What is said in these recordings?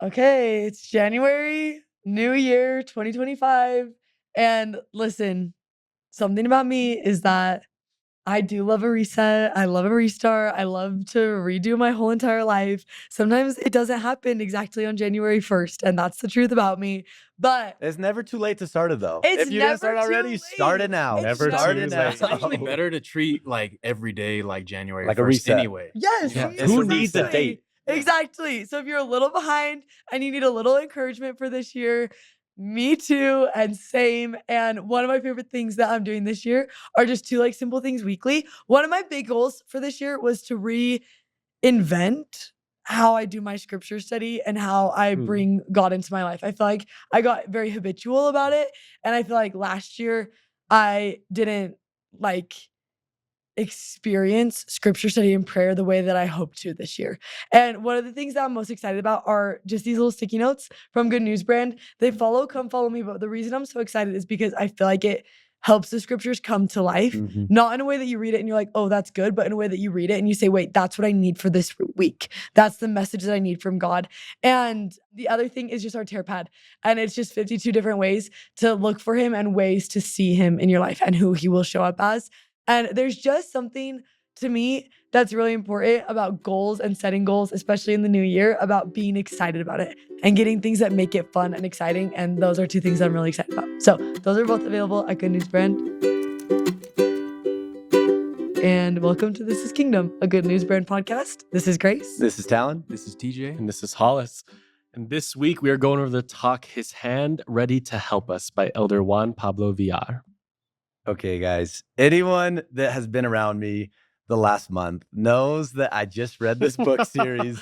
Okay, it's January, New Year, 2025. And listen, something about me is that I do love a reset. I love a restart. I love to redo my whole entire life. Sometimes it doesn't happen exactly on January 1st, and that's the truth about me. But It's never too late to start it, though. it's If you didn't start never too already, start it late. now. It's Never Start too it late. now. It's actually better to treat like every day like January Like a 1st reset. anyway. Yes, Yeah, see, it's Who a needs a reset. date? Exactly. So if you're a little behind and you need a little encouragement for this year, me too, and same. And one of my favorite things that I'm doing this year are just two like simple things weekly. One of my big goals for this year was to reinvent how I do my scripture study and how I bring God into my life. I feel like I got very habitual about it. And I feel like last year I didn't like experience scripture study and prayer the way that I hope to this year. And one of the things that I'm most excited about are just these little sticky notes from Good News Brand. They follow, come follow me. But the reason I'm so excited is because I feel like it helps the scriptures come to life, not in a way that you read it and you're like, oh, that's good, but in a way that you read it and you say, wait, that's what I need for this week. That's the message that I need from God. And the other thing is just our tear pad. And it's just 52 different ways to look for him and ways to see him in your life and who he will show up as. And there's just something to me that's really important about goals and setting goals, especially in the new year, about being excited about it and getting things that make it fun and exciting. And those are two things I'm really excited about. So those are both available at Good News Brand. And welcome to This is Kingdom, a Good News Brand podcast. This is Grace. This is Talon. This is TJ. And this is Hollis. And this week we are going over the talk His Hand Ready to Help Us by Elder Juan Pablo Villar. Okay, guys. Anyone that has been around me the last month knows that I just read this book series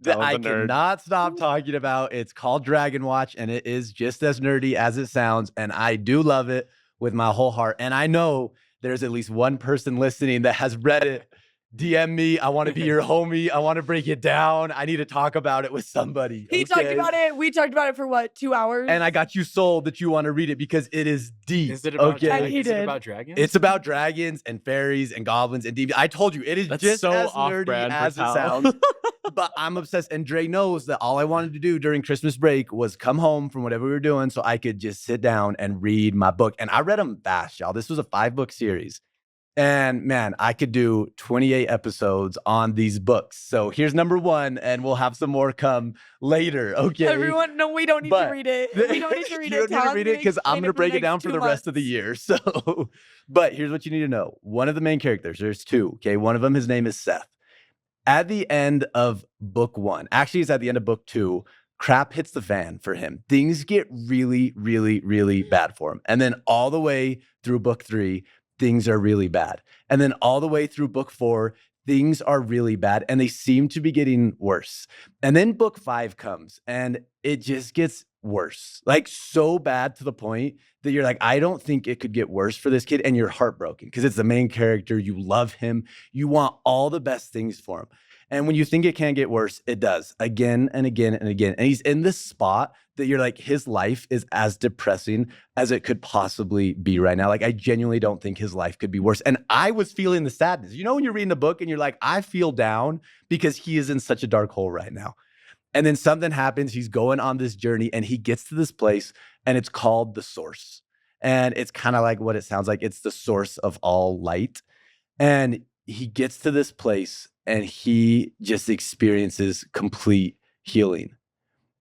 that I cannot stop talking about. It's called Dragon Watch, and it is just as nerdy as it sounds. And I do love it with my whole heart. And I know there's at least one person listening that has read it. DM me. I want to be your homie. I want to break it down. I need to talk about it with somebody. He talked about it. We talked about it for what, 2 hours? And I got you sold that you want to read it because it is deep. Is it about, okay? is it about dragons? It's about dragons and fairies and goblins and demons. I told you, it is just so as nerdy as it sounds. But I'm obsessed. And Dre knows that all I wanted to do during Christmas break was come home from whatever we were doing so I could just sit down and read my book. And I read them fast, y'all. This was a 5-book series. And man, I could do 28 episodes on these books. So here's number 1, and we'll have some more come later. Okay. Everyone, no, we don't need to read it. We don't need to read it. You don't need to read it because I'm going to break it down for the rest of the year. So, but here's what you need to know. One of the main characters, there's 2. Okay. One of them, his name is Seth. At the end of book 1, actually, it's at the end of book 2. Crap hits the fan for him. Things get really, really, really bad for him. And then all the way through book 3, things are really bad. And then all the way through book 4, things are really bad and they seem to be getting worse. And then book 5 comes and it just gets worse, like so bad to the point that you're like, I don't think it could get worse for this kid. And you're heartbroken because it's the main character. You love him. You want all the best things for him. And when you think it can't get worse, it does again and again and again. And he's in this spot that you're like, his life is as depressing as it could possibly be right now. Like, I genuinely don't think his life could be worse. And I was feeling the sadness. You know, when you're reading a book and you're like, I feel down because he is in such a dark hole right now. And then something happens. He's going on this journey and he gets to this place and it's called the source. And it's kind of like what it sounds like. It's the source of all light. And he gets to this place and he just experiences complete healing.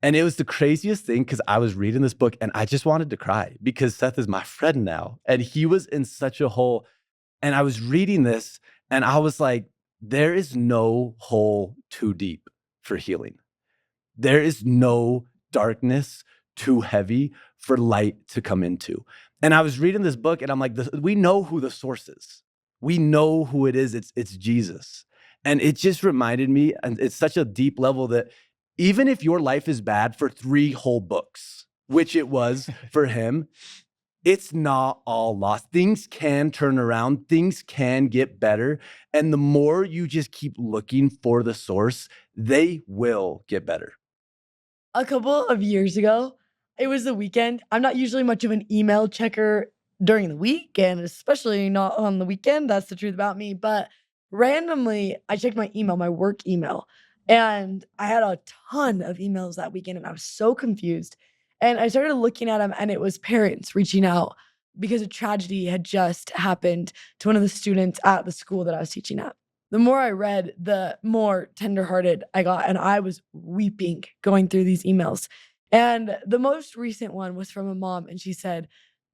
And it was the craziest thing because I was reading this book and I just wanted to cry because Seth is my friend now. And he was in such a hole. And I was reading this and I was like, there is no hole too deep for healing. There is no darkness too heavy for light to come into. And I was reading this book and I'm like, we know who the source is. We know who it is. It's Jesus. And it just reminded me, and it's such a deep level that even if your life is bad for 3 whole books, which it was for him, it's not all lost. Things can turn around. Things can get better. And the more you just keep looking for the source, they will get better. A couple of years ago, it was the weekend. I'm not usually much of an email checker during the week, and especially not on the weekend. That's the truth about me. But randomly, I checked my email, my work email, And I had a ton of emails that weekend and I was so confused. And I started looking at them and it was parents reaching out because a tragedy had just happened to one of the students at the school that I was teaching at. The more I read, the more tenderhearted I got, and I was weeping going through these emails. And the most recent one was from a mom, and she said,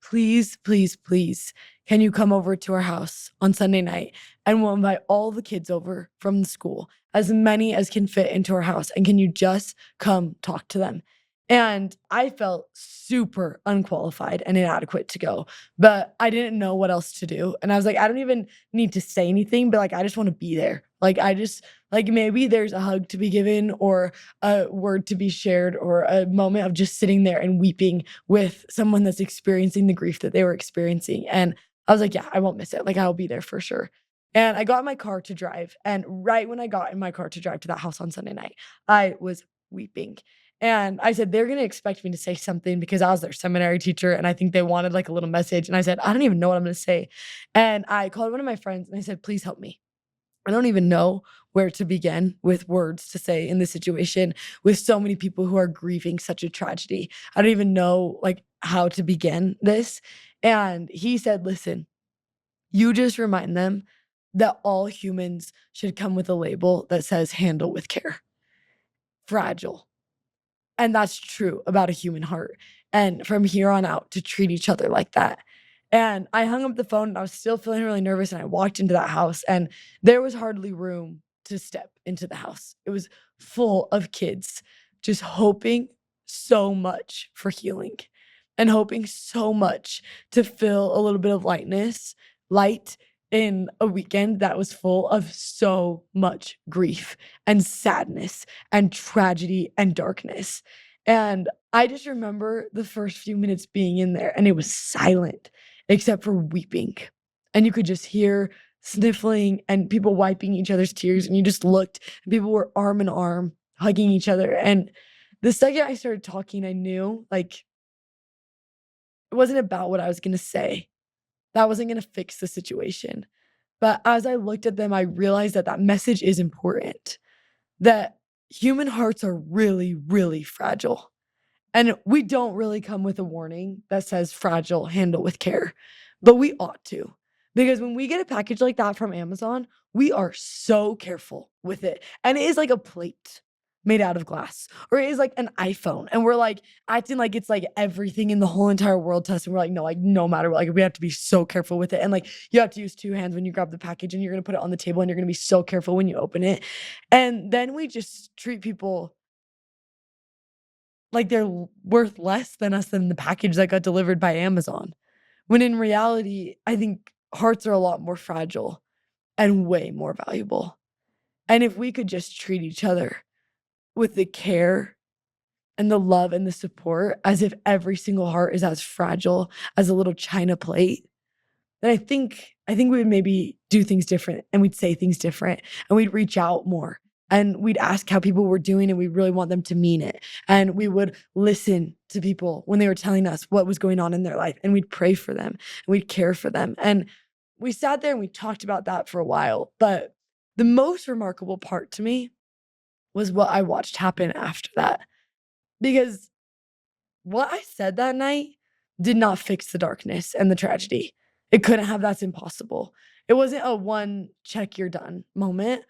"Please, please, please, can you come over to our house on Sunday night? And we'll invite all the kids over from the school, as many as can fit into our house. And can you just come talk to them?" And I felt super unqualified and inadequate to go, but I didn't know what else to do. And I was like, I don't even need to say anything, but like, I just want to be there. Like, I just, like, maybe there's a hug to be given or a word to be shared or a moment of just sitting there and weeping with someone that's experiencing the grief that they were experiencing. And I was like, yeah, I won't miss it. Like, I'll be there for sure. And I got in my car to drive. And right when I got in my car to drive to that house on Sunday night, I was weeping. And I said, they're going to expect me to say something because I was their seminary teacher and I think they wanted like a little message. And I said, I don't even know what I'm going to say. And I called one of my friends and I said, please help me. I don't even know where to begin with words to say in this situation with so many people who are grieving such a tragedy. I don't even know like how to begin this. And he said, listen, you just remind them that all humans should come with a label that says handle with care, fragile. And that's true about a human heart. And from here on out, to treat each other like that. And I hung up the phone and I was still feeling really nervous. And I walked into that house and there was hardly room to step into the house. It was full of kids just hoping so much for healing and hoping so much to feel a little bit of light in a weekend that was full of so much grief and sadness and tragedy and darkness. And I just remember the first few minutes being in there and it was silent except for weeping. And you could just hear sniffling and people wiping each other's tears. And you just looked and people were arm in arm hugging each other. And the second I started talking, I knew like it wasn't about what I was going to say. That wasn't going to fix the situation. But as I looked at them, I realized that that message is important, that human hearts are really, really fragile. And we don't really come with a warning that says fragile, handle with care, but we ought to. Because when we get a package like that from Amazon, we are so careful with it. And it is like a plate made out of glass, or it is like an iPhone. And we're like acting like it's like everything in the whole entire world to us. And we're like, no matter what, like we have to be so careful with it. And like you have to use two hands when you grab the package and you're going to put it on the table and you're going to be so careful when you open it. And then we just treat people like they're worth less than us than the package that got delivered by Amazon. When in reality, I think hearts are a lot more fragile and way more valuable. And if we could just treat each other with the care and the love and the support as if every single heart is as fragile as a little china plate, then I think we would maybe do things different and we'd say things different and we'd reach out more and we'd ask how people were doing and we really want them to mean it. And we would listen to people when they were telling us what was going on in their life and we'd pray for them and we'd care for them. And we sat there and we talked about that for a while. But the most remarkable part to me was what I watched happen after that. Because what I said that night did not fix the darkness and the tragedy. It couldn't have, that's impossible. It wasn't a one check, you're done moment.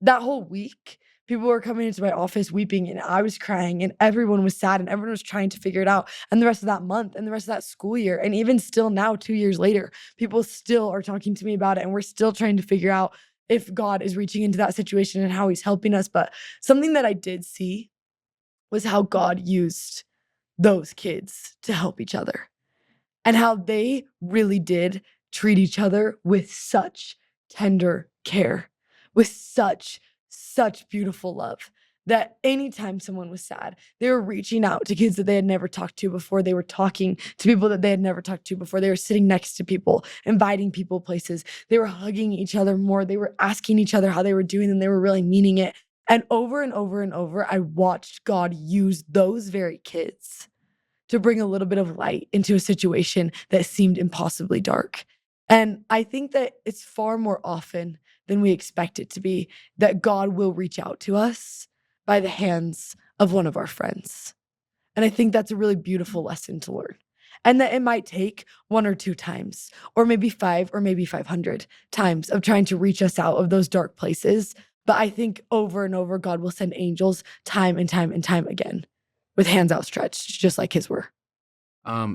That whole week, people were coming into my office weeping and I was crying and everyone was sad and everyone was trying to figure it out. And the rest of that month and the rest of that school year, and even still now, 2 years later, people still are talking to me about it and we're still trying to figure out if God is reaching into that situation and how he's helping us. But something that I did see was how God used those kids to help each other and how they really did treat each other with such tender care, with such beautiful love, that anytime someone was sad, they were reaching out to kids that they had never talked to before. They were talking to people that they had never talked to before. They were sitting next to people, inviting people places. They were hugging each other more. They were asking each other how they were doing and they were really meaning it. And over and over and over, I watched God use those very kids to bring a little bit of light into a situation that seemed impossibly dark. And I think that it's far more often than we expect it to be that God will reach out to us by the hands of one of our friends. And I think that's a really beautiful lesson to learn. And that it might take 1 or 2 times, or maybe 5 or maybe 500 times of trying to reach us out of those dark places. But I think over and over, God will send angels time and time and time again with hands outstretched, just like his were.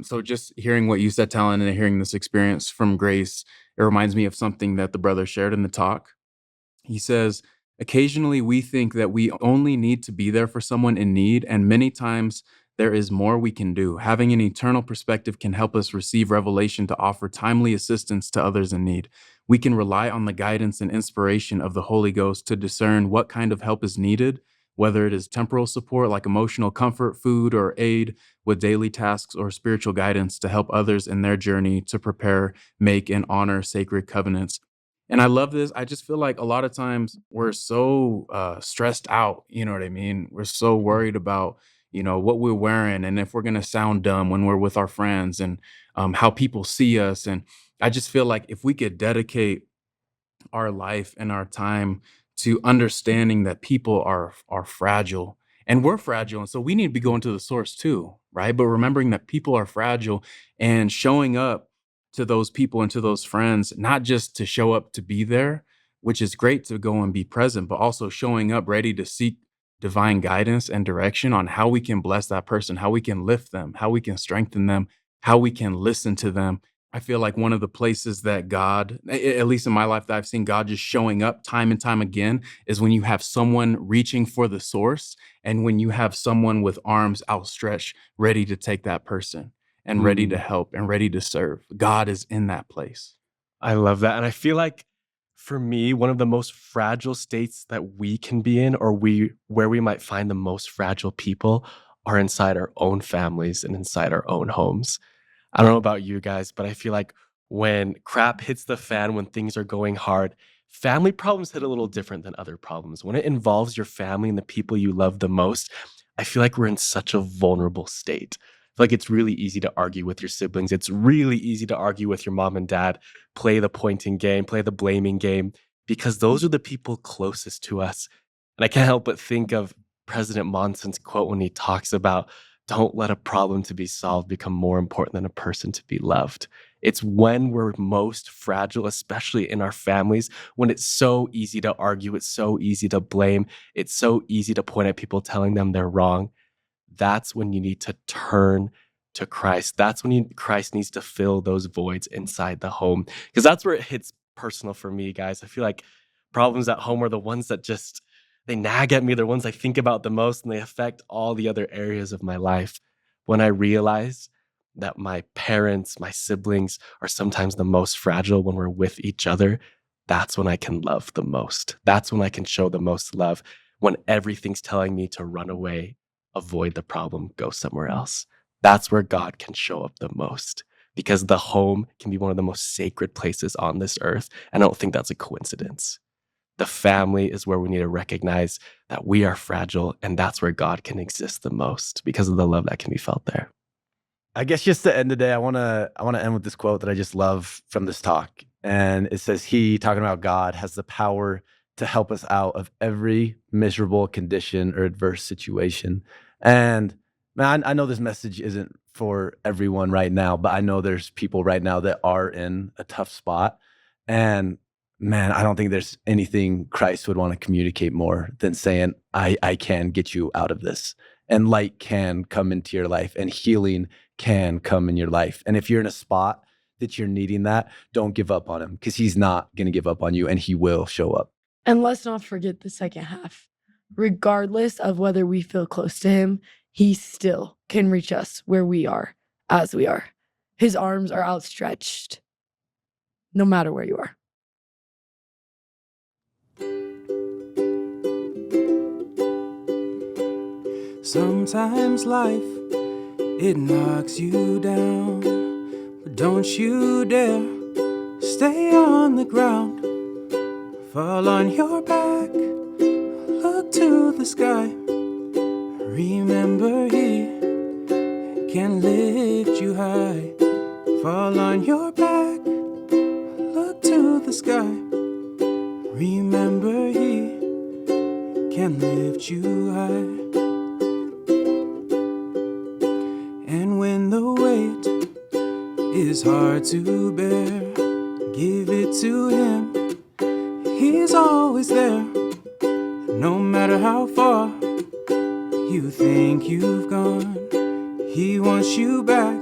So just hearing what you said, Talon, and hearing this experience from Grace, it reminds me of something that the brother shared in the talk. He says, occasionally we think that we only need to be there for someone in need, and many times there is more we can do. Having an eternal perspective can help us receive revelation to offer timely assistance to others in need. We can rely on the guidance and inspiration of the Holy Ghost to discern what kind of help is needed, whether it is temporal support like emotional comfort, food, or aid with daily tasks, or spiritual guidance to help others in their journey to prepare, make, and honor sacred covenants. And I love this. I just feel like a lot of times we're so stressed out. You know what I mean? We're so worried about, what we're wearing and if we're going to sound dumb when we're with our friends, and how people see us. And I just feel like if we could dedicate our life and our time to understanding that people are fragile, and we're fragile, and so we need to be going to the source too, right? But remembering that people are fragile and showing up to those people and to those friends, not just to show up to be there, which is great to go and be present, but also showing up ready to seek divine guidance and direction on how we can bless that person, how we can lift them, how we can strengthen them, how we can listen to them. I feel like one of the places that God, at least in my life, that I've seen God just showing up time and time again is when you have someone reaching for the source, and when you have someone with arms outstretched, ready to take that person and ready to help and ready to serve. God is in that place. I love that. And I feel like for me, one of the most fragile states that we can be in, or where we might find the most fragile people, are inside our own families and inside our own homes. I don't know about you guys, but I feel like when crap hits the fan, when things are going hard, family problems hit a little different than other problems. When it involves your family and the people you love the most, I feel like we're in such a vulnerable state. I feel like it's really easy to argue with your siblings. It's really easy to argue with your mom and dad, play the pointing game, play the blaming game, because those are the people closest to us. And I can't help but think of President Monson's quote when he talks about, don't let a problem to be solved become more important than a person to be loved. It's when we're most fragile, especially in our families, when it's so easy to argue, it's so easy to blame, it's so easy to point at people telling them they're wrong. That's when you need to turn to Christ. That's when Christ needs to fill those voids inside the home. Because that's where it hits personal for me, guys. I feel like problems at home are the ones that just, they nag at me. They're ones I think about the most, and they affect all the other areas of my life. When I realize that my parents, my siblings are sometimes the most fragile when we're with each other, that's when I can love the most. That's when I can show the most love. When everything's telling me to run away, avoid the problem, go somewhere else. That's where God can show up the most, because the home can be one of the most sacred places on this earth. And I don't think that's a coincidence. The family is where we need to recognize that we are fragile, and that's where God can exist the most because of the love that can be felt there. I guess just to end the day, I wanna end with this quote that I just love from this talk. And it says, he, talking about God, has the power to help us out of every miserable condition or adverse situation. And man, I know this message isn't for everyone right now, but I know there's people right now that are in a tough spot. And man, I don't think there's anything Christ would want to communicate more than saying, I can get you out of this. And light can come into your life, and healing can come in your life. And if you're in a spot that you're needing that, don't give up on him, because he's not going to give up on you, and he will show up. And let's not forget the second half. Regardless of whether we feel close to him, he still can reach us where we are, as we are. His arms are outstretched, no matter where you are. Sometimes life, it knocks you down, but don't you dare stay on the ground. Fall on your back, look to the sky. Remember he can lift you high. Fall on your back, look to the sky. Remember he can lift you high. is hard to bear. Give it to him, he's always there. No matter how far you think you've gone, he wants you back.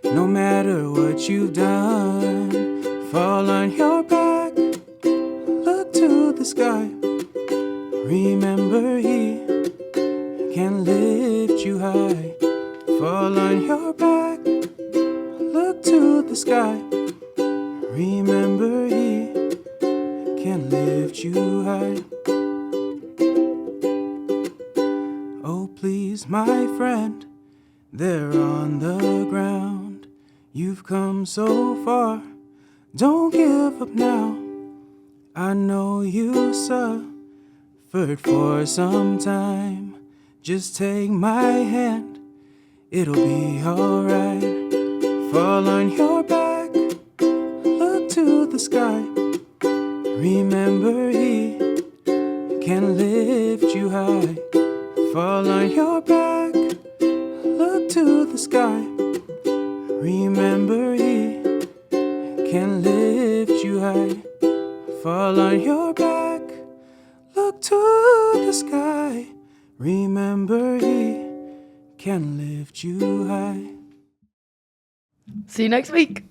No matter what you've done, fall on your back, look to the sky. Remember he can lift you high. Fall on your back, look to the sky. Remember he can lift you high. Oh please my friend, they're on the ground. You've come so far, don't give up now. I know you suffered for some time. Just take my hand, it'll be alright. Fall on your back, look to the sky. Remember he can lift you high. Fall on your back, look to the sky. Remember he can lift you high. Fall on your back, look to the sky. Remember he can lift you high. See you next week.